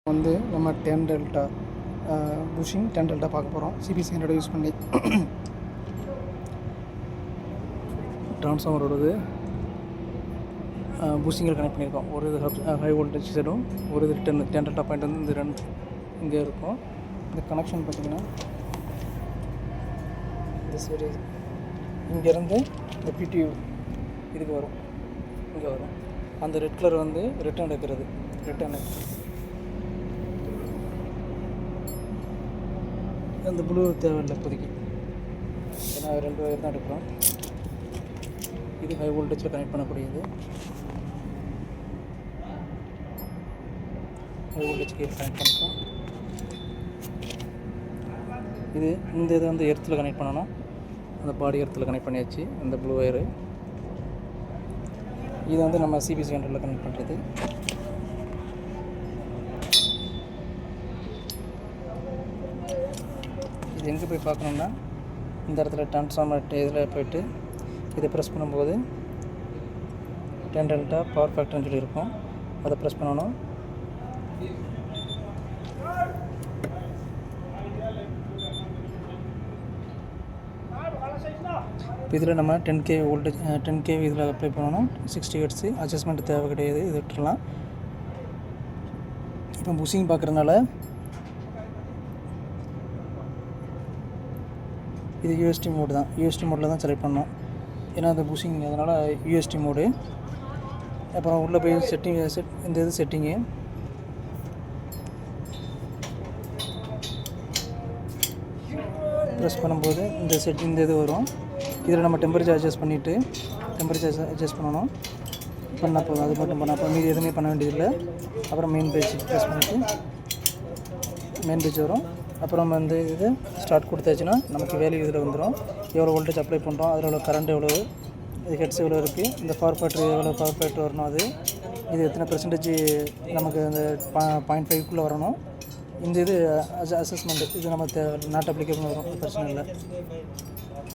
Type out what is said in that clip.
வந்து நம்ம 10 delta pushing 10 delta பார்க்க போகிறோம். சிபிசி 100 யூஸ் பண்ணி ட்ரான்ஸ்ஃபார்மரோடது புஷிங்கில் கனெக்ட் பண்ணியிருக்கோம். ஒரு இது ஹை வோல்டேஜ் சைடும், ஒரு இது 10 டெல்டா பாயிண்ட் வந்து இந்த ரெண்டு இங்கே இருக்கும். இந்த கனெக்ஷன் பார்த்திங்கன்னா இந்த சைடு இங்கேருந்து இந்த பிடியூ இதுக்கு வரும், இங்கே வரும். அந்த ரெட் கலர் வந்து ரிட்டர்ன் எடுக்கிறது, ரிட்டர்னு. அந்த ப்ளூ தேவையில்லை இப்போதைக்கு, ஏன்னா 2 வயர் தான் எடுக்கிறோம். இது ஹை வோல்டேஜில் கனெக்ட் பண்ணக்கூடியது. ஹை வோல்டேஜ்க்கு கனெக்ட் பண்ணிட்டோம். இது இந்த இதை வந்து எர்த்தில் கனெக்ட் பண்ணணும். அந்த பாடி எர்த்தில் கனெக்ட் பண்ணியாச்சு. இந்த ப்ளூ வயரு இது வந்து நம்ம சிபிசி 100ல் கனெக்ட் பண்ணுறது. இது எங்கே போய் பார்க்கணுன்னா, இந்த இடத்துல ட்ரான்ஸ்ஃபார்மர் இதில் போய்ட்டு இதை ப்ரெஸ் பண்ணும்போது 10 டெல்டா பவர் ஃபேக்டர்னு சொல்லி இருக்கும். அதை ப்ரெஸ் பண்ணணும். இப்போ இதில் நம்ம 10K வோல்டேஜ் 10K இதில் அப்ளை பண்ணணும். 60 ஹெர்ட்ஸு அட்ஜஸ்ட்மெண்ட் தேவை கிடையாது, இது விட்டுடலாம். இப்போ புஷிங் பார்க்குறதுனால இது யூஎஸ்டி மோடு தான். யூஎஸ்டி மோடில் தான் செலக்ட் பண்ணோம், ஏன்னா அது புஷிங், அதனால் யூஎஸ்டி மோடு. அப்புறம் உள்ளே போய் இந்த இது செட்டிங்கு ப்ரெஸ் பண்ணும்போது இந்த இது வரும். இதில் நம்ம டெம்பரேச்சர் அட்ஜஸ்ட் பண்ணிவிட்டு டெம்பரேச்சர் அட்ஜஸ்ட் பண்ணணும். பண்ணால் போதும், அது மட்டும் பண்ணால் மீதி எதுவுமே பண்ண வேண்டியதில்லை. அப்புறம் மெயின் பேஜ் ப்ரெஸ் பண்ணிவிட்டு மெயின் பேஜ் வரும். அப்புறம் வந்து இது ஸ்டார்ட் கொடுத்தாச்சுன்னா நமக்கு வேல்யூ இதில் வந்துடும். எவ்வளோ வோல்டேஜ் அப்ளை பண்ணுறோம், அதில் எவ்வளோ கரண்ட் எவ்வளோ, இது ஹெட்ஸ் எவ்வளோ இருக்குது, இந்த பவர் ஃபேக்டர் எவ்வளோ பவர் ஃபேக்டர் வரணும், இது எத்தனை பெர்சன்டேஜ் நமக்கு அந்த 0.5க்குள்ளே வரணும். இந்த இது அசஸ்மெண்ட் இது நம்ம நாட் அப்ளிகேபிள் வரும், பிரச்சனை இல்லை.